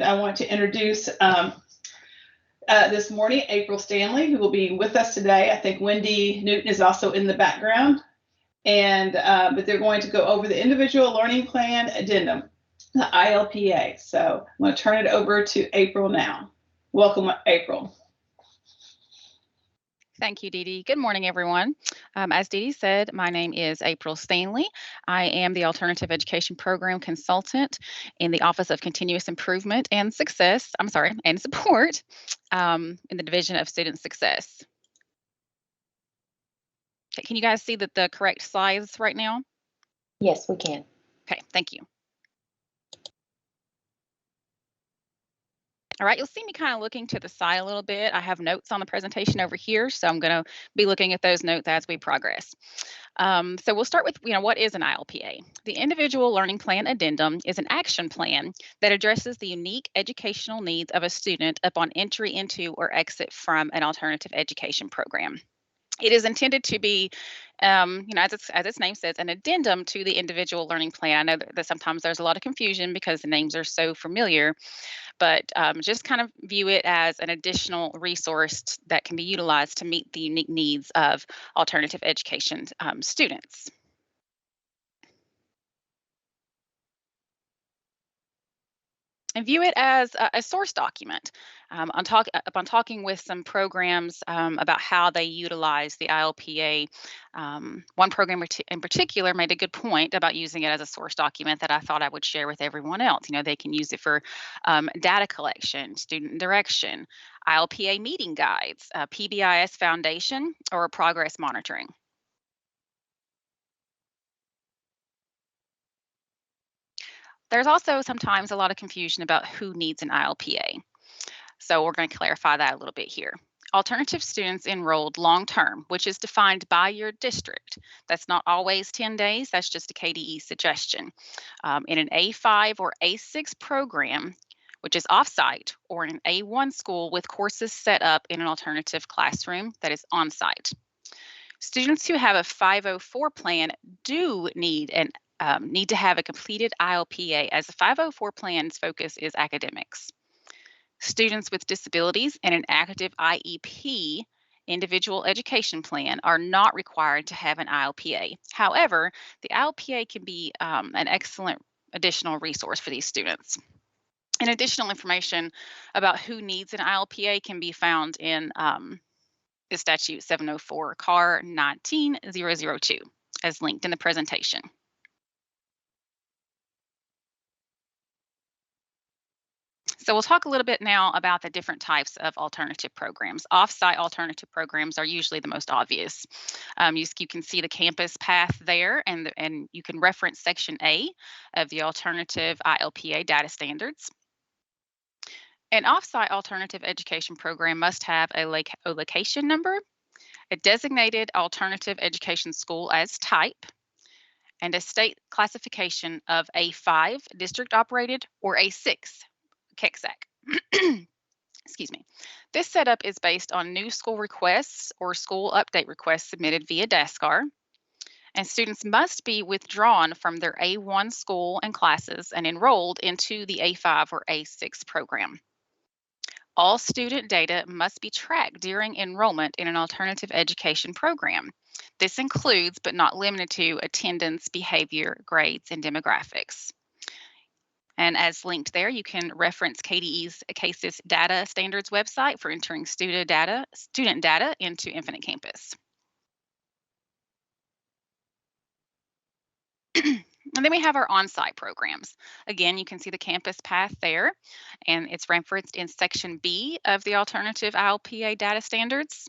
I want to introduce this morning April Stanley, who will be with us today. I think Wendy Newton is also in the background, and but they're going to go over the Individual Learning Plan Addendum, the ILPA. So I'm going to turn it over to April now. Welcome, April. Thank you, Dee Dee. Good morning, everyone. As Dee Dee said, my name is April Stanley. I am the Alternative Education Program Consultant in the Office of Continuous Improvement and and Support in the Division of Student Success. Okay, can you guys see the correct slides right now? Yes, we can. Okay, thank you. All right, you'll see me kind of looking to the side a little bit. I have notes on the presentation over here, so I'm going to be looking at those notes as we progress. So we'll start with, what is an ILPA? The Individual Learning Plan Addendum is an action plan that addresses the unique educational needs of a student upon entry into or exit from an alternative education program. It is intended to be, as its name says, an addendum to the individual learning plan. I know that sometimes there's a lot of confusion because the names are so familiar, but just kind of view it as an additional resource that can be utilized to meet the unique needs of alternative education students. And view it as a source document. Upon talking with some programs about how they utilize the ILPA, one program in particular made a good point about using it as a source document that I thought I would share with everyone else. They can use it for data collection, student direction, ILPA meeting guides, PBIS foundation, or progress monitoring. There's also sometimes a lot of confusion about who needs an ILPA. So we're going to clarify that a little bit here. Alternative students enrolled long-term, which is defined by your district. That's not always 10 days. That's just a KDE suggestion. In an A5 or A6 program, which is off-site, or in an A1 school with courses set up in an alternative classroom that is on-site. Students who have a 504 plan do need to have a completed ILPA, as the 504 plan's focus is academics. Students with disabilities and an active IEP, individual education plan, are not required to have an ILPA. However, the ILPA can be an excellent additional resource for these students. And additional information about who needs an ILPA can be found in the statute 704 CAR 19002, as linked in the presentation. So we'll talk a little bit now about the different types of alternative programs. Off-site alternative programs are usually the most obvious. You can see the campus path there, and you can reference Section A of the Alternative ILPA Data Standards. An off-site alternative education program must have a location number, a designated alternative education school as type, and a state classification of A5 district-operated or A6 KSIS. Excuse me. This setup is based on new school requests or school update requests submitted via DASCAR, and students must be withdrawn from their A1 school and classes and enrolled into the A5 or A6 program. All student data must be tracked during enrollment in an alternative education program. This includes, but not limited to, attendance, behavior, grades, and demographics. And as linked there, you can reference KDE's KSIS data standards website for entering student data into Infinite Campus. And then we have our on-site programs. Again, you can see the campus path there, and it's referenced in Section B of the Alternative ILPA Data Standards.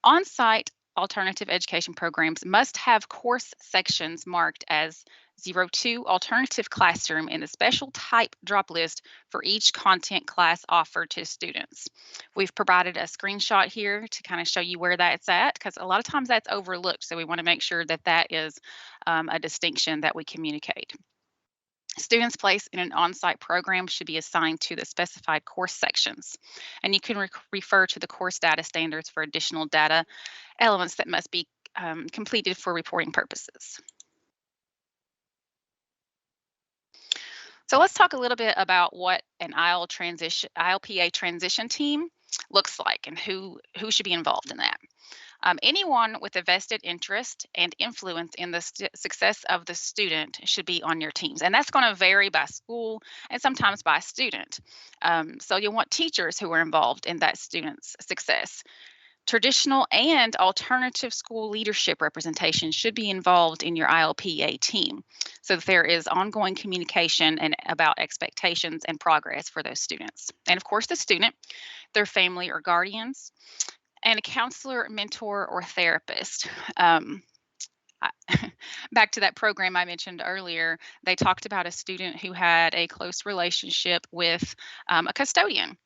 On-site alternative education programs must have course sections marked as 02 alternative classroom in the special type drop list for each content class offered to students. We've provided a screenshot here to kind of show you where that's at, because a lot of times that's overlooked. So we want to make sure that that is a distinction that we communicate. Students placed in an on-site program should be assigned to the specified course sections. And you can refer to the course data standards for additional data elements that must be completed for reporting purposes. So let's talk a little bit about what an ILPA transition team looks like and who should be involved in that. Anyone with a vested interest and influence in the success of the student should be on your teams. And that's going to vary by school and sometimes by student. So you'll want teachers who are involved in that student's success. Traditional and alternative school leadership representation should be involved in your ILPA team so that there is ongoing communication and about expectations and progress for those students. And of course, the student, their family or guardians, and a counselor, mentor, or therapist. Back to that program I mentioned earlier, they talked about a student who had a close relationship with a custodian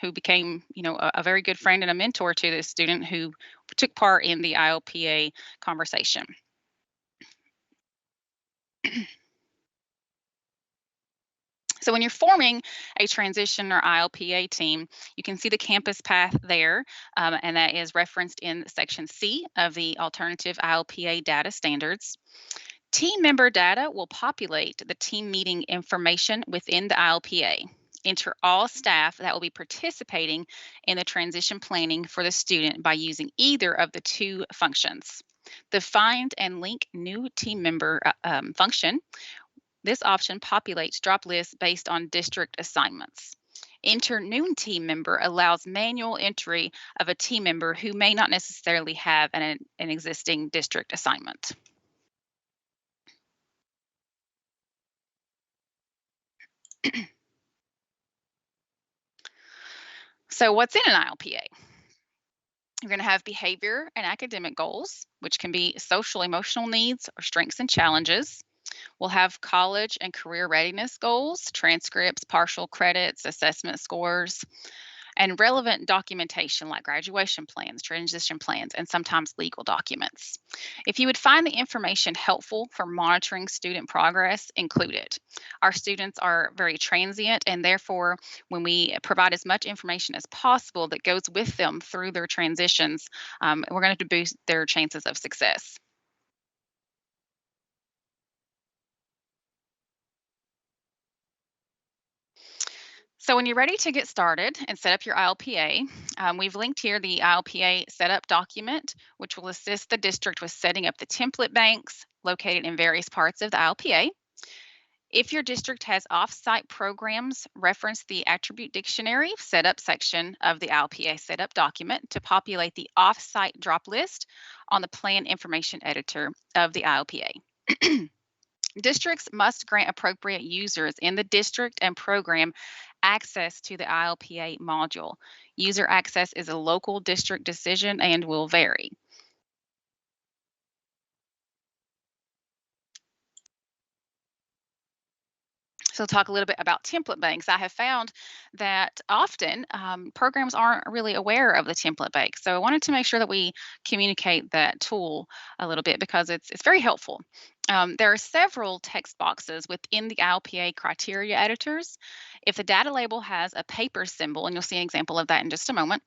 who became, a very good friend and a mentor to this student who took part in the ILPA conversation. So when you're forming a transition or ILPA team, you can see the campus path there, and that is referenced in section C of the Alternative ILPA Data Standards. Team member data will populate the team meeting information within the ILPA. Enter all staff that will be participating in the transition planning for the student by using either of the two functions. The Find and Link New Team Member function. This option populates drop lists based on district assignments. Enter new team member allows manual entry of a team member who may not necessarily have an existing district assignment. So what's in an ILPA? You're going to have behavior and academic goals, which can be social emotional needs or strengths and challenges. We'll have college and career readiness goals, transcripts, partial credits, assessment scores, and relevant documentation like graduation plans, transition plans, and sometimes legal documents. If you would find the information helpful for monitoring student progress, include it. Our students are very transient, and therefore, when we provide as much information as possible that goes with them through their transitions, we're going to boost their chances of success. So when you're ready to get started and set up your ILPA, we've linked here the ILPA setup document, which will assist the district with setting up the template banks located in various parts of the ILPA. If your district has off-site programs, reference the Attribute Dictionary setup section of the ILPA setup document to populate the off-site drop list on the Plan Information Editor of the ILPA. Districts must grant appropriate users in the district and program access to the ILPA module. User access is a local district decision and will vary. So talk a little bit about template banks. I have found that often programs aren't really aware of the template bank. So I wanted to make sure that we communicate that tool a little bit because it's very helpful. There are several text boxes within the ILPA criteria editors. If the data label has a paper symbol, and you'll see an example of that in just a moment,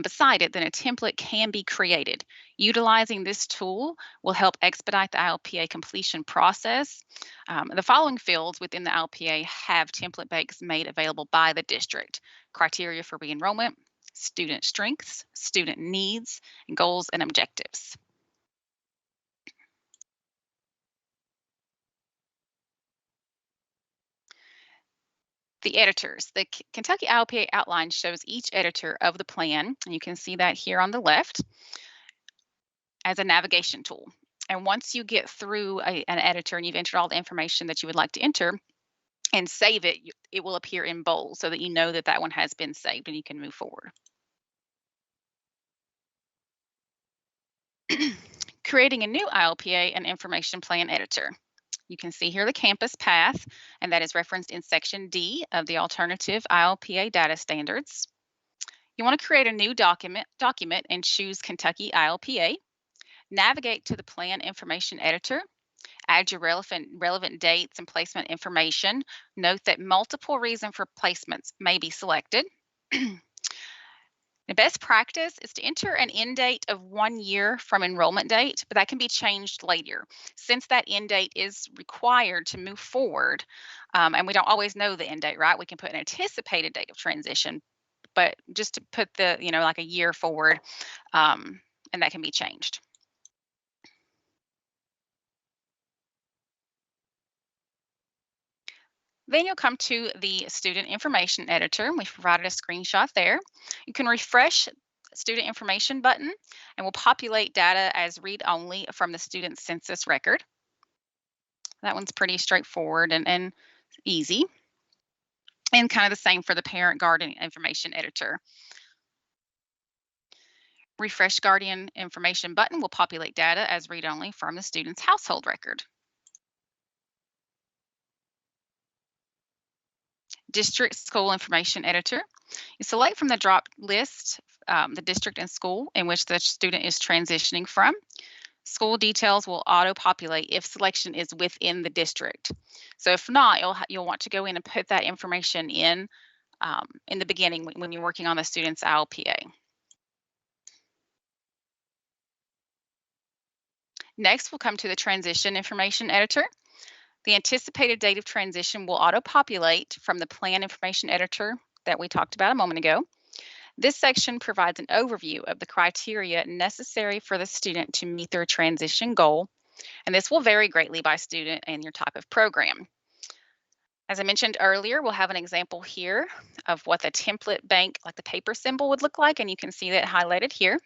beside it, then a template can be created. Utilizing this tool will help expedite the ILPA completion process. The following fields within the ILPA have template banks made available by the district: criteria for re-enrollment, student strengths, student needs, goals and objectives. The editors. The Kentucky ILPA outline shows each editor of the plan, and you can see that here on the left as a navigation tool. And once you get through an editor and you've entered all the information that you would like to enter and save it, it will appear in bold so that you know that that one has been saved and you can move forward. Creating a new ILPA and information plan editor. You can see here the campus path, and that is referenced in section D of the Alternative ILPA Data Standards. You want to create a new document and choose Kentucky ILPA. Navigate to the Plan Information Editor. Add your relevant dates and placement information. Note that multiple reasons for placements may be selected. The best practice is to enter an end date of 1 year from enrollment date, but that can be changed later. Since that end date is required to move forward, and we don't always know the end date, right? We can put an anticipated date of transition, but just to put the, like a year forward, and that can be changed. Then you'll come to the student information editor. We've provided a screenshot there. You can refresh student information button and will populate data as read-only from the student census record. That one's pretty straightforward and easy. And kind of the same for the parent guardian information editor. Refresh guardian information button will populate data as read-only from the student's household record. District School Information Editor. You select from the drop list the district and school in which the student is transitioning from. School details will auto-populate if selection is within the district. So if not, you'll want to go in and put that information in the beginning when you're working on the student's ILPA. Next, we'll come to the Transition Information Editor. The anticipated date of transition will auto-populate from the Plan Information Editor that we talked about a moment ago. This section provides an overview of the criteria necessary for the student to meet their transition goal, and this will vary greatly by student and your type of program. As I mentioned earlier, we'll have an example here of what the template bank, like the paper symbol, would look like, and you can see that highlighted here.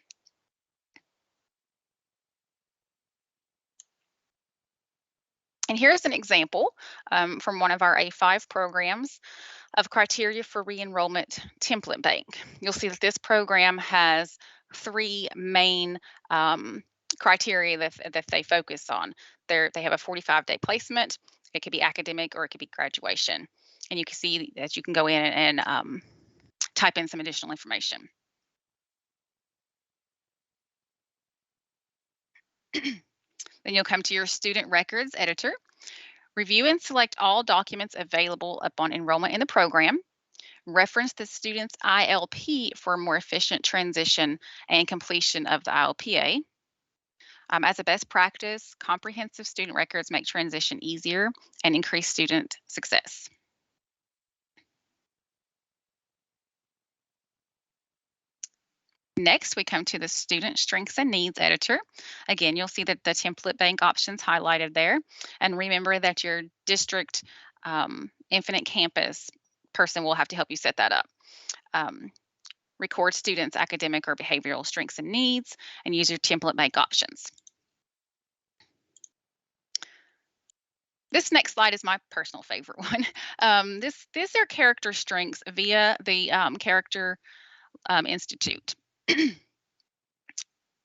And here's an example from one of our A5 programs of criteria for re-enrollment template bank. You'll see that this program has 3 main criteria that they focus on. They have a 45-day placement. It could be academic or it could be graduation. And you can see that you can go in and type in some additional information. Then you'll come to your student records editor. Review and select all documents available upon enrollment in the program. Reference the student's ILP for a more efficient transition and completion of the ILPA. As a best practice, comprehensive student records make transition easier and increase student success. Next, we come to the Student Strengths and Needs Editor. Again, you'll see that the template bank options highlighted there. And remember that your district Infinite Campus person will have to help you set that up. Record students' academic or behavioral strengths and needs, and use your template bank options. This next slide is my personal favorite one. These are character strengths via the Character Institute.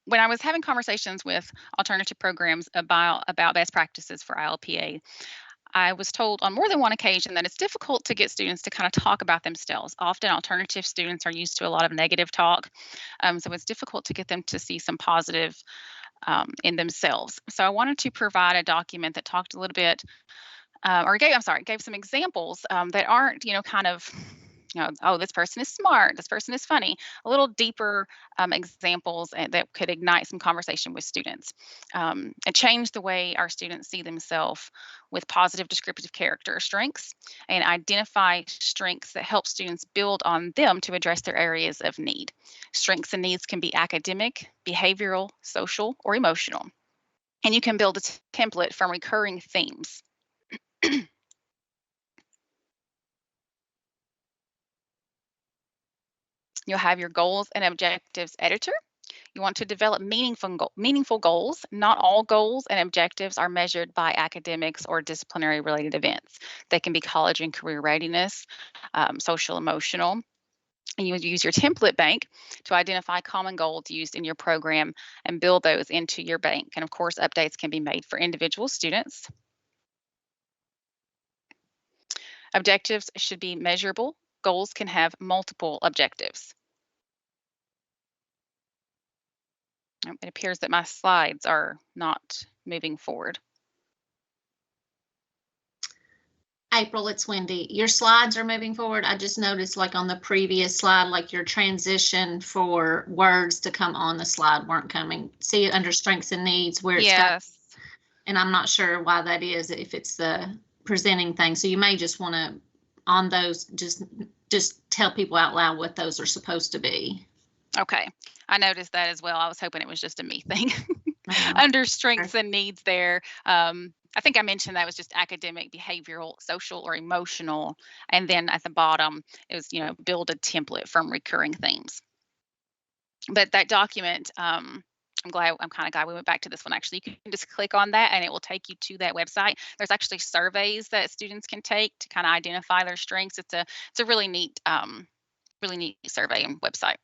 When I was having conversations with alternative programs about best practices for ILPA, I was told on more than one occasion that it's difficult to get students to kind of talk about themselves. Often alternative students are used to a lot of negative talk, so it's difficult to get them to see some positive in themselves. So I wanted to provide a document that talked a little bit, gave some examples that aren't, kind of, oh, this person is smart, this person is funny, a little deeper examples that could ignite some conversation with students and change the way our students see themselves with positive descriptive character strengths, and identify strengths that help students build on them to address their areas of need. Strengths and needs can be academic, behavioral, social, or emotional. And you can build a template from recurring themes. You'll have your goals and objectives editor. You want to develop meaningful goals. Not all goals and objectives are measured by academics or disciplinary related events. They can be college and career readiness, social, emotional. And you would use your template bank to identify common goals used in your program and build those into your bank. And of course, updates can be made for individual students. Objectives should be measurable. Goals can have multiple objectives. It appears that my slides are not moving forward. April, it's Wendy. Your slides are moving forward. I just noticed, like on the previous slide, like your transition for words to come on the slide weren't coming. See under strengths and needs where it's got, Yes. and I'm not sure why that is, if it's the presenting thing. So you may just want to, on those, just tell people out loud what those are supposed to be. Okay. I noticed that as well. I was hoping it was just a me thing. Under strengths and needs there. I think I mentioned that was just academic, behavioral, social, or emotional. And then at the bottom, it was, build a template from recurring themes. But that document, I'm kind of glad we went back to this one. Actually, you can just click on that and it will take you to that website. There's actually surveys that students can take to kind of identify their strengths. It's a really neat survey and website.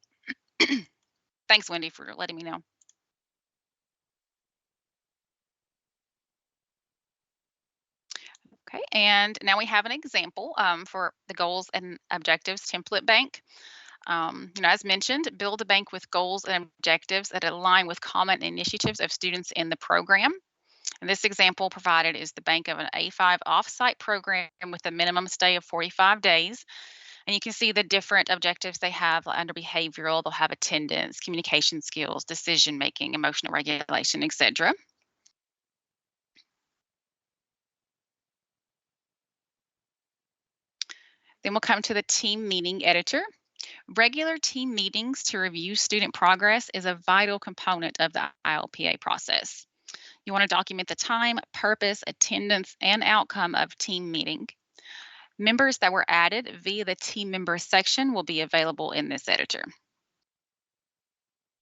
Thanks, Wendy, for letting me know. Okay, and now we have an example for the goals and objectives template bank. As mentioned, build a bank with goals and objectives that align with common initiatives of students in the program. And this example provided is the bank of an A5 offsite program with a minimum stay of 45 days. And you can see the different objectives they have under behavioral. They'll have attendance, communication skills, decision making, emotional regulation, etc. Then we'll come to the team meeting editor. Regular team meetings to review student progress is a vital component of the ILPA process. You want to document the time, purpose, attendance, and outcome of team meeting. Members that were added via the team member section will be available in this editor.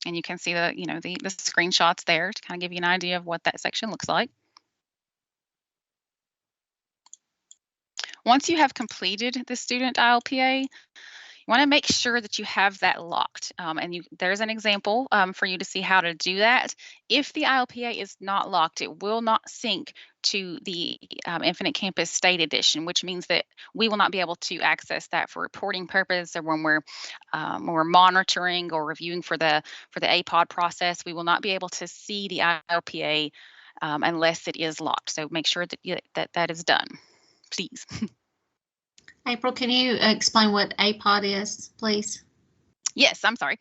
And you can see the screenshots there to kind of give you an idea of what that section looks like. Once you have completed the student ILPA, you want to make sure that you have that locked. There's an example for you to see how to do that. If the ILPA is not locked, it will not sync to the Infinite Campus State Edition, which means that we will not be able to access that for reporting purpose, or when we're monitoring or reviewing for the APOD process. We will not be able to see the ILPA unless it is locked. So make sure that that is done, please. April, can you explain what APOD is, please? Yes, I'm sorry.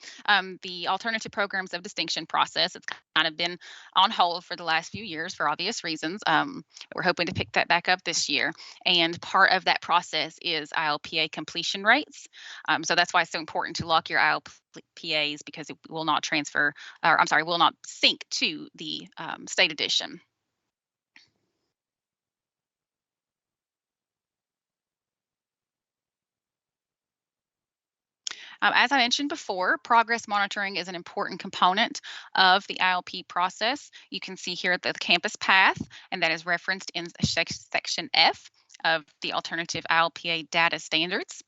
The Alternative Programs of Distinction process, it's kind of been on hold for the last few years for obvious reasons. We're hoping to pick that back up this year. And part of that process is ILPA completion rates. So that's why it's so important to lock your ILPAs, because it will not will not sync to the state edition. As I mentioned before, progress monitoring is an important component of the ILP process. You can see here the campus path, and that is referenced in section F of the Alternative ILPA data standards.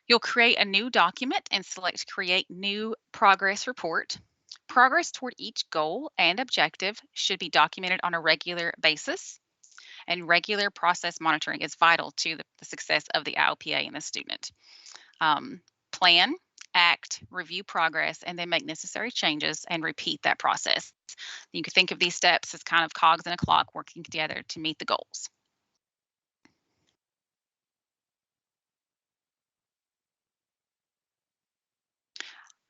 You'll create a new document and select Create New Progress Report. Progress toward each goal and objective should be documented on a regular basis, and regular process monitoring is vital to the success of the ILPA and the student. Plan, act, review progress, and then make necessary changes and repeat that process. You can think of these steps as kind of cogs in a clock working together to meet the goals.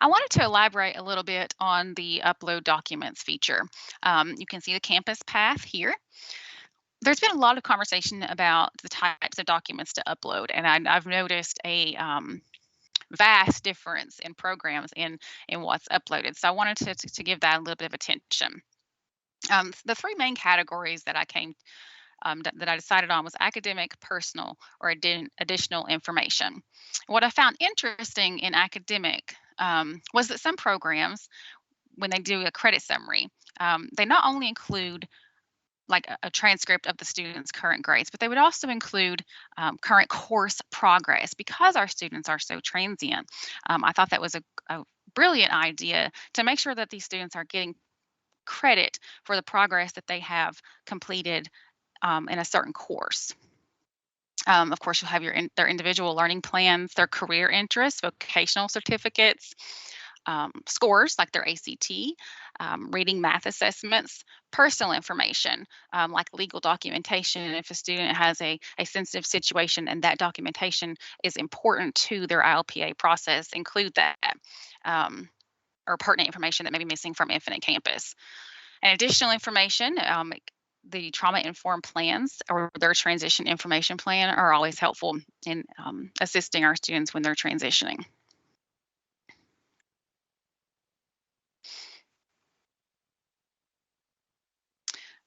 I wanted to elaborate a little bit on the upload documents feature. You can see the campus path here. There's been a lot of conversation about the types of documents to upload, and I've noticed a vast difference in programs in what's uploaded. So I wanted to give that a little bit of attention. The three main categories that I decided on was academic, personal, or additional information. What I found interesting in academic was that some programs, when they do a credit summary, they not only include like a transcript of the students' current grades, but they would also include current course progress. Because our students are so transient, I thought that was a brilliant idea to make sure that these students are getting credit for the progress that they have completed in a certain course. Of course, you'll have their individual learning plans, their career interests, vocational certificates, scores like their ACT, reading math assessments, personal information, like legal documentation. If a student has a sensitive situation and that documentation is important to their ILPA process, include that, or pertinent information that may be missing from Infinite Campus. And additional information, the trauma-informed plans or their transition information plan are always helpful in assisting our students when they're transitioning.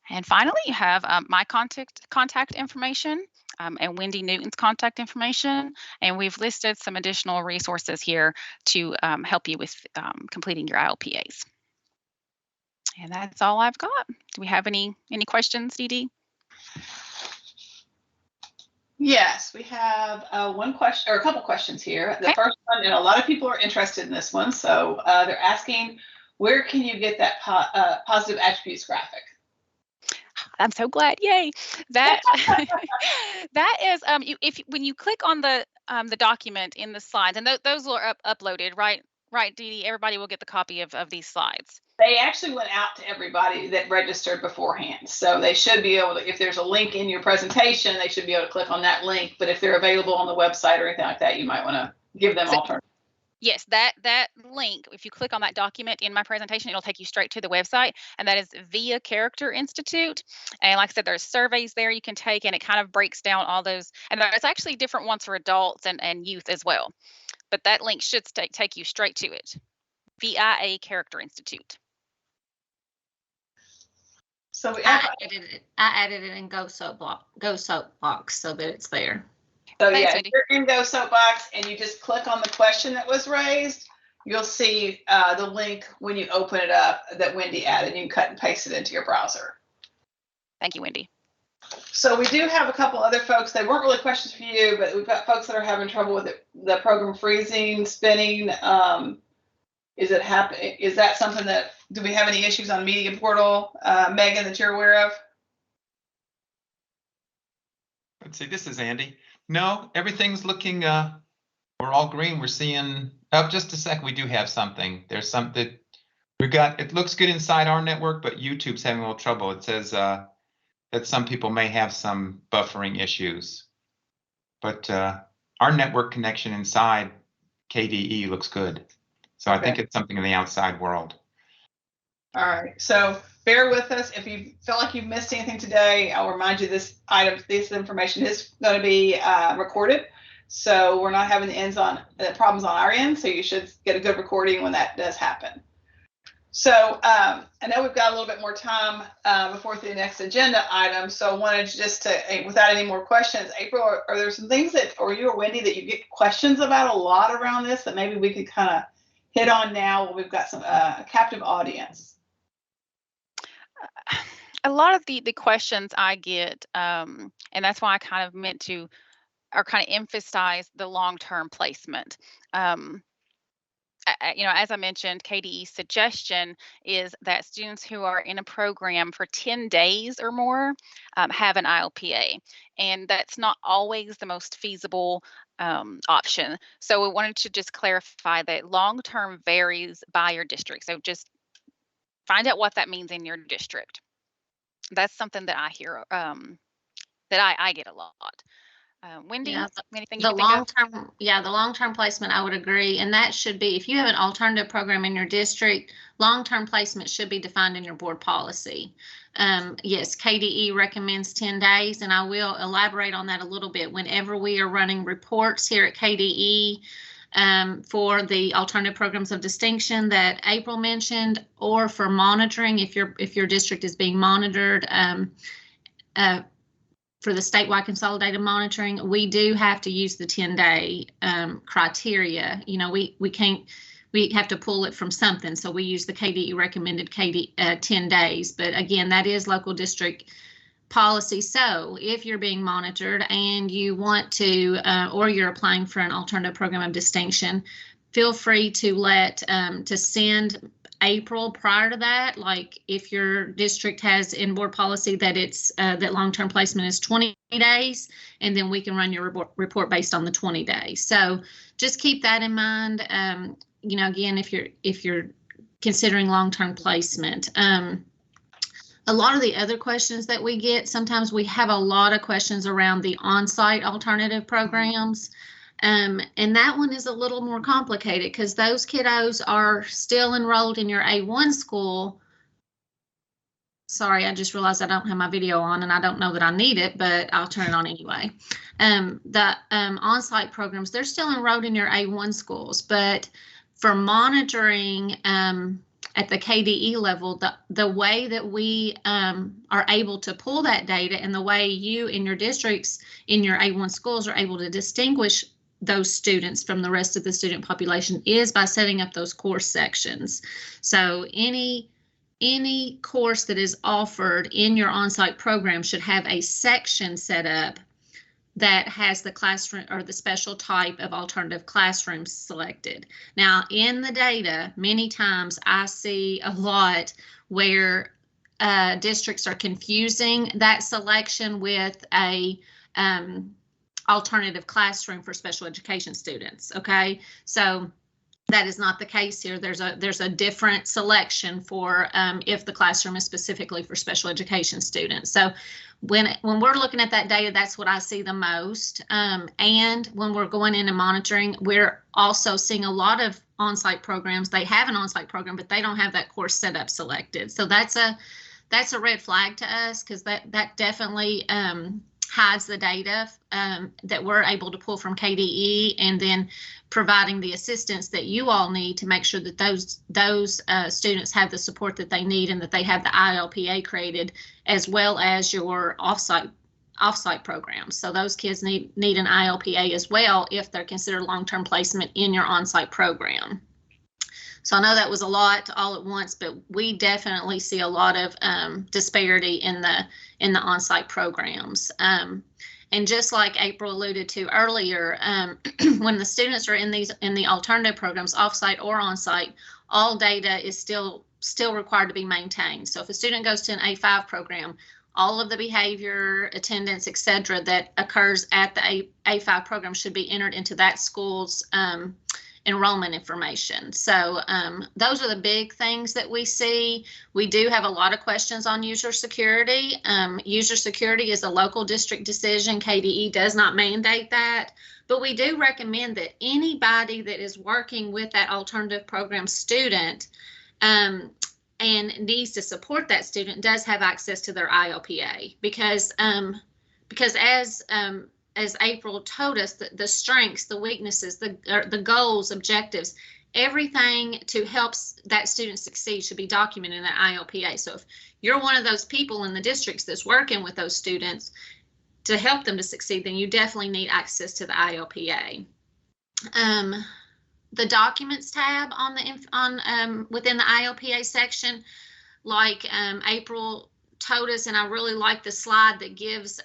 And finally, you have my contact information and Wendy Newton's contact information. And we've listed some additional resources here to help you with completing your ILPAs. And that's all I've got. Do we have any questions, Dee Dee? Yes, we have one question or a couple questions here. The first one, and a lot of people are interested in this one. So they're asking, where can you get that positive attributes graphic? I'm so glad! Yay! That that is when you click on the document in the slides, and those are uploaded, right? Right, Dee Dee. Everybody will get the copy of these slides. They actually went out to everybody that registered beforehand, so they should be able to. If there's a link in your presentation, they should be able to click on that link. But if they're available on the website or anything like that, you might want to give them alternatives. Yes, that link, if you click on that document in my presentation, it'll take you straight to the website, and that is via Character Institute. And like I said, there's surveys there you can take, and it kind of breaks down all those. And there's actually different ones for adults and youth as well. But that link should take you straight to it. VIA Character Institute. So I added it in Go Soapbox so that it's there. So Thanks, yeah, if you're in Go Soapbox and you just click on the question that was raised, you'll see the link when you open it up that Wendy added. You can cut and paste it into your browser. Thank you, Wendy. So we do have a couple other folks. They weren't really questions for you, but we've got folks that are having trouble with the program freezing, spinning. Is it happening? Is that something that, do we have any issues on Media Portal, Megan, that you're aware of? Let's see, this is Andy. No, everything's looking, we're all green. We're seeing, oh, just a sec, we do have something. There's something, it looks good inside our network, but YouTube's having a little trouble. It says that some people may have some buffering issues. But our network connection inside KDE looks good. So I think it's something in the outside world. All right, so bear with us. If you feel like you've missed anything today, I'll remind you this information is going to be recorded. So we're not having the problems on our end. So you should get a good recording when that does happen. So I know we've got a little bit more time before the next agenda item. So I wanted just to, without any more questions, April, are there some things that, or you or Wendy, that you get questions about a lot around this that maybe we could kind of hit on now when we've got some a captive audience? A lot of the questions I get, and that's why I kind of meant to, or kind of emphasize the long-term placement. As I mentioned, KDE's suggestion is that students who are in a program for 10 days or more have an ILPA, and that's not always the most feasible option. So we wanted to just clarify that long-term varies by your district. So just find out what that means in your district. That's something that I hear, that I get a lot. Wendy, anything you the can think of? The long-term placement, I would agree. And that should be, if you have an alternative program in your district, long-term placement should be defined in your board policy. Yes, KDE recommends 10 days, and I will elaborate on that a little bit. Whenever we are running reports here at KDE for the alternative programs of distinction that April mentioned, or for monitoring, if your district is being monitored, for the statewide consolidated monitoring, we do have to use the 10-day criteria. We have to pull it from something. So we use the KDE recommended 10 days. But again, that is local district policy. So if you're being monitored and you want to, or you're applying for an alternative program of distinction, feel free to to send April prior to that. Like if your district has in board policy that it's that long-term placement is 20 days, and then we can run your report based on the 20 days. So just keep that in mind. Again, if your considering long-term placement. A lot of the other questions that we get, sometimes we have a lot of questions around the on-site alternative programs. And that one is a little more complicated because those kiddos are still enrolled in your A1 school. Sorry, I just realized I don't have my video on and I don't know that I need it, but I'll turn it on anyway. The on-site programs, they're still enrolled in your A1 schools, but for monitoring at the KDE level, the way that we are able to pull that data and the way you in your districts in your A1 schools are able to distinguish those students from the rest of the student population is by setting up those course sections. So any course that is offered in your on-site program should have a section set up that has the classroom or the special type of alternative classrooms selected. Now, in the data, many times I see a lot where districts are confusing that selection with a alternative classroom for special education students. Okay, so that is not the case here. There's a different selection for if the classroom is specifically for special education students. So when we're looking at that data, that's what I see the most. And when we're going in and monitoring, we're also seeing a lot of on-site programs. They have an on-site program, but they don't have that course setup selected. So that's a red flag to us because that definitely hides the data that we're able to pull from KDE, and then providing the assistance that you all need to make sure that those students have the support that they need and that they have the ILPA created, as well as your offsite programs. So those kids need an ILPA as well if they're considered long-term placement in your on-site program. So I know that was a lot all at once, but we definitely see a lot of disparity in the on-site programs. And just like April alluded to earlier, when the students are in the alternative programs, off-site or on-site, all data is still required to be maintained. So if a student goes to an A5 program, all of the behavior, attendance, etc., that occurs at the A5 program should be entered into that school's enrollment information. So those are the big things that we see. We do have a lot of questions on user security. User security is a local district decision. KDE does not mandate that, but we do recommend that anybody that is working with that alternative program student and needs to support that student does have access to their ILPA, because as April told us, the strengths, the weaknesses, the goals, objectives, everything to help that student succeed should be documented in that ILPA. So if you're one of those people in the districts that's working with those students to help them to succeed, then you definitely need access to the ILPA. The documents tab within the ILPA section, like April told us, and I really like the slide that gives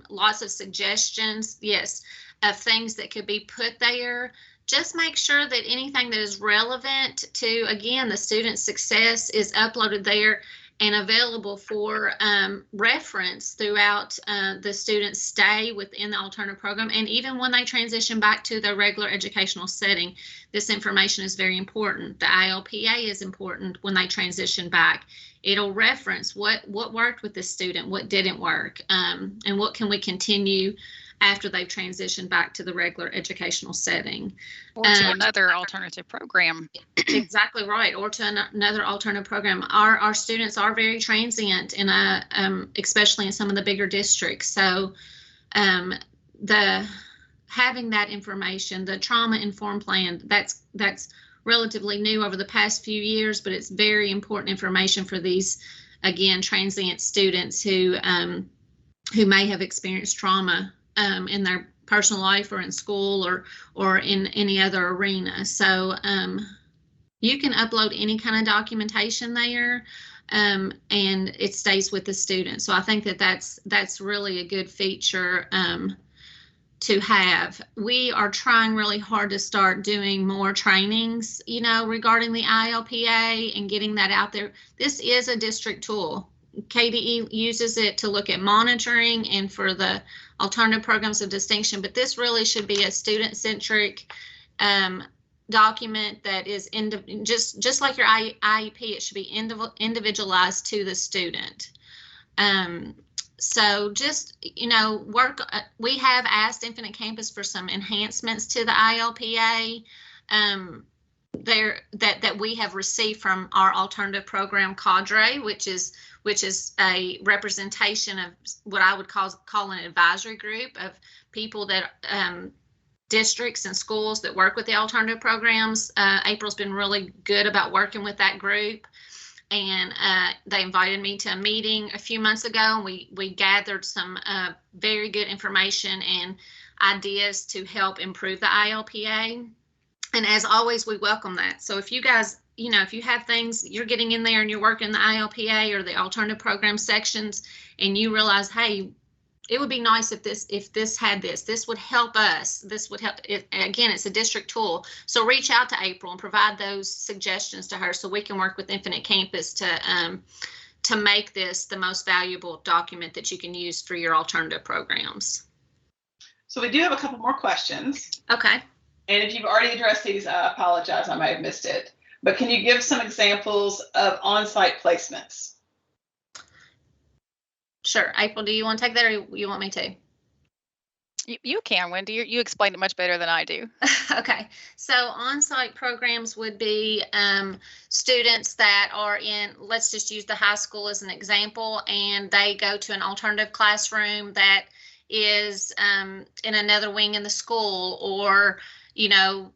lots of suggestions, yes, of things that could be put there. Just make sure that anything that is relevant to, again, the student's success is uploaded there and available for reference throughout the student's stay within the alternative program, and even when they transition back to the regular educational setting. This information is very important. The ILPA is important when they transition back. It'll reference what worked with the student, what didn't work, and what can we continue after they've transitioned back to the regular educational setting. Or to another alternative program. Exactly right, or to another alternative program. Our students are very transient, especially in some of the bigger districts. So having that information, the trauma-informed plan, that's relatively new over the past few years, but it's very important information for these, again, transient students who may have experienced trauma in their personal life or in school or in any other arena. So you can upload any kind of documentation there, and it stays with the student. So I think that's really a good feature to have. We are trying really hard to start doing more trainings, regarding the ILPA and getting that out there. This is a district tool. KDE uses it to look at monitoring and for the alternative programs of distinction, but this really should be a student-centric document that is just like your IEP, it should be individualized to the student. So just, you know, we have asked Infinite Campus for some enhancements to the ILPA that we have received from our alternative program cadre, which is a representation of what I would call an advisory group of people that districts and schools that work with the alternative programs. April's been really good about working with that group, and they invited me to a meeting a few months ago, and we gathered some very good information and ideas to help improve the ILPA. And as always, we welcome that. So if you guys, you know, if you have things you're getting in there and you're working the ILPA or the alternative program sections, and you realize, hey, it would be nice if this had this would help us. This would help. Again, it's a district tool. So reach out to April and provide those suggestions to her so we can work with Infinite Campus to make this the most valuable document that you can use for your alternative programs. So we do have a couple more questions. Okay. And if you've already addressed these, I apologize, I might have missed it. But can you give some examples of on-site placements? Sure. April, do you want to take that, or you want me to? You can, Wendy. You explained it much better than I do. Okay. So on-site programs would be students that are in, let's just use the high school as an example, and they go to an alternative classroom that is in another wing in the school, or, you know,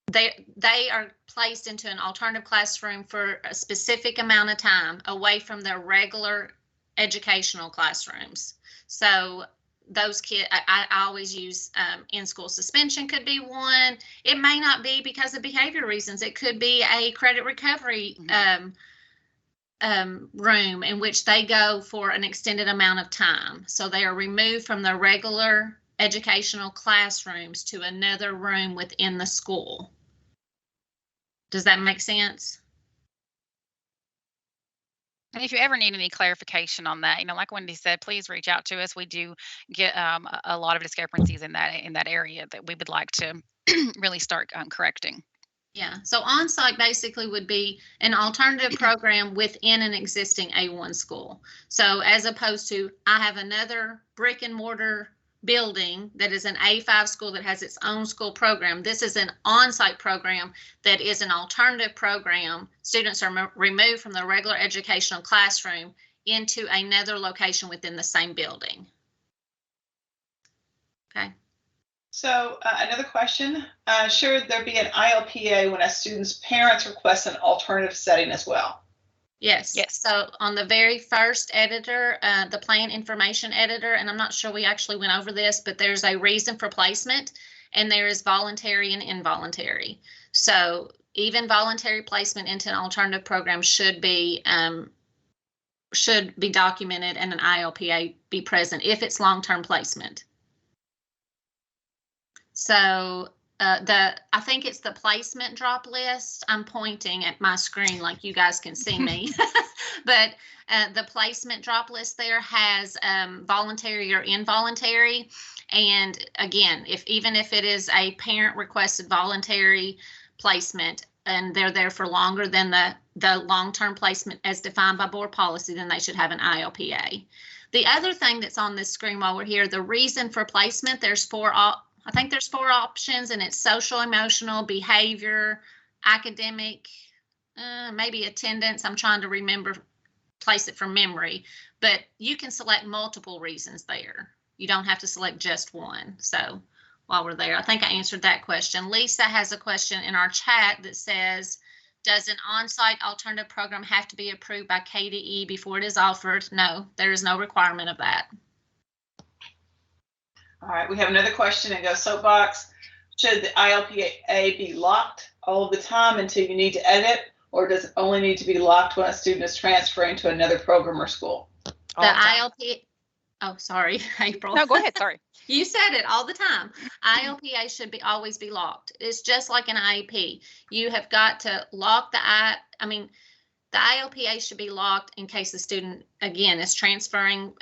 they are placed into an alternative classroom for a specific amount of time away from their regular educational classrooms. So those kids, I always use in-school suspension could be one. It may not be because of behavior reasons. It could be a credit recovery room in which they go for an extended amount of time. So they are removed from their regular educational classrooms to another room within the school. Does that make sense? And if you ever need any clarification on that, you know, like Wendy said, please reach out to us. We do get a lot of discrepancies in that area that we would like to really start correcting. Yeah, so on-site basically would be an alternative program within an existing A1 school. So as opposed to, I have another brick and mortar building that is an A5 school that has its own school program. This is an on-site program that is an alternative program. Students are removed from the regular educational classroom into another location within the same building. Okay. So another question, should there be an ILPA when a student's parents request an alternative setting as well? Yes. Yes. So on the very first editor, the plan information editor, and I'm not sure we actually went over this, but there's a reason for placement, and there is voluntary and involuntary. So even voluntary placement into an alternative program should be documented and an ILPA be present if it's long-term placement. So I think it's the placement drop list. I'm pointing at my screen like you guys can see me, but the placement drop list there has voluntary or involuntary. And again, even if it is a parent requested voluntary placement and they're there for longer than the long-term placement as defined by board policy, then they should have an ILPA. The other thing that's on this screen while we're here, the reason for placement, there's I think there's 4 options, and it's social, emotional, behavior, academic, maybe attendance. I'm trying to place it from memory, but you can select multiple reasons there. You don't have to select just one. So while we're there, I think I answered that question. Lisa has a question in our chat that says, does an on-site alternative program have to be approved by KDE before it is offered? No, there is no requirement of that. All right, we have another question and go soapbox. Should the ILPA be locked all of the time until you need to edit, or does it only need to be locked when a student is transferring to another program or school? The ILPA, oh, sorry, April. No, go ahead, sorry. You said it all the time. ILPA should always be locked. It's just like an IEP. You have got to lock the ILPA should be locked in case the student, again, is transferring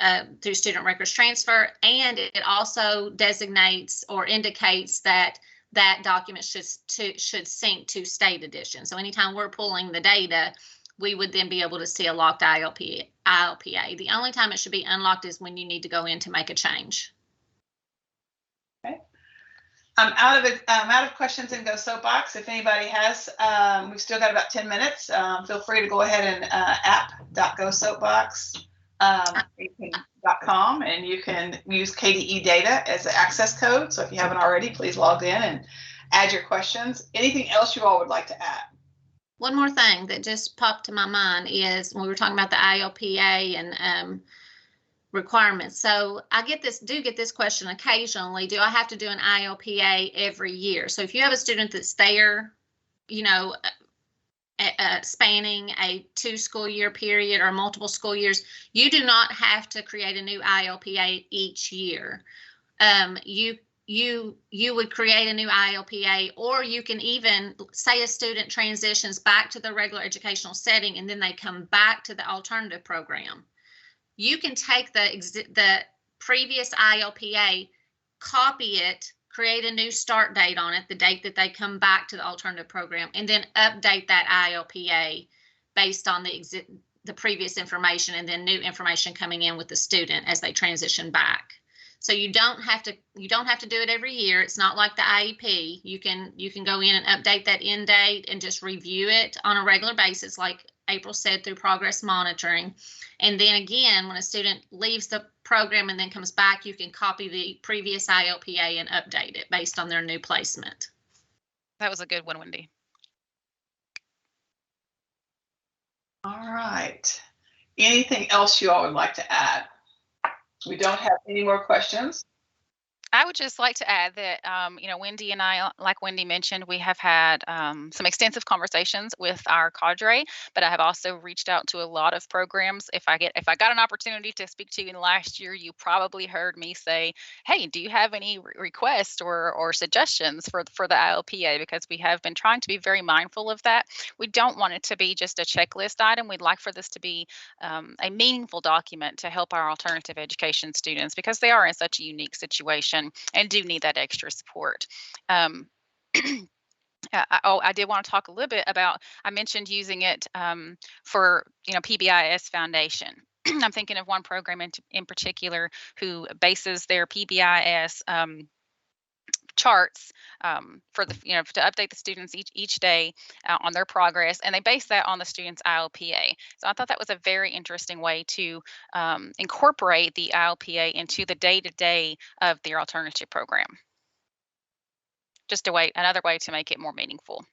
through student records transfer, and it also designates or indicates that that document should sync to state edition. So anytime we're pulling the data, we would then be able to see a locked ILPA. The only time it should be unlocked is when you need to go in to make a change. Okay. I'm out of questions and go soapbox. If anybody has, we've still got about 10 minutes. Feel free to go ahead and app.gosoapbox.com, and you can use KDE data as the access code. So if you haven't already, please log in and add your questions. Anything else you all would like to add? One more thing that just popped to my mind is when we were talking about the ILPA and requirements. So I get this question occasionally. Do I have to do an ILPA every year? So if you have a student that's there, you know, spanning a 2 school year period or multiple school years, you do not have to create a new ILPA each year. You would create a new ILPA, or you can even say a student transitions back to the regular educational setting and then they come back to the alternative program. You can take the previous ILPA, copy it, create a new start date on it, the date that they come back to the alternative program, and then update that ILPA based on the previous information and then new information coming in with the student as they transition back. So you don't have to do it every year. It's not like the IEP. You can go in and update that end date and just review it on a regular basis, like April said, through progress monitoring. And then again, when a student leaves the program and then comes back, you can copy the previous ILPA and update it based on their new placement. That was a good one, Wendy. All right. Anything else you all would like to add? We don't have any more questions. I would just like to add that, you know, Wendy and I, like Wendy mentioned, we have had some extensive conversations with our cadre, but I have also reached out to a lot of programs. If I got an opportunity to speak to you in the last year, you probably heard me say, hey, do you have any requests or suggestions for the ILPA? Because we have been trying to be very mindful of that. We don't want it to be just a checklist item. We'd like for this to be a meaningful document to help our alternative education students, because they are in such a unique situation and do need that extra support. I did want to talk a little bit about, I mentioned using it for, you know, PBIS Foundation. I'm thinking of one program in particular who bases their PBIS charts for the, you know, to update the students each day on their progress, and they base that on the student's ILPA. So I thought that was a very interesting way to incorporate the ILPA into the day-to-day of their alternative program. Just another way to make it more meaningful.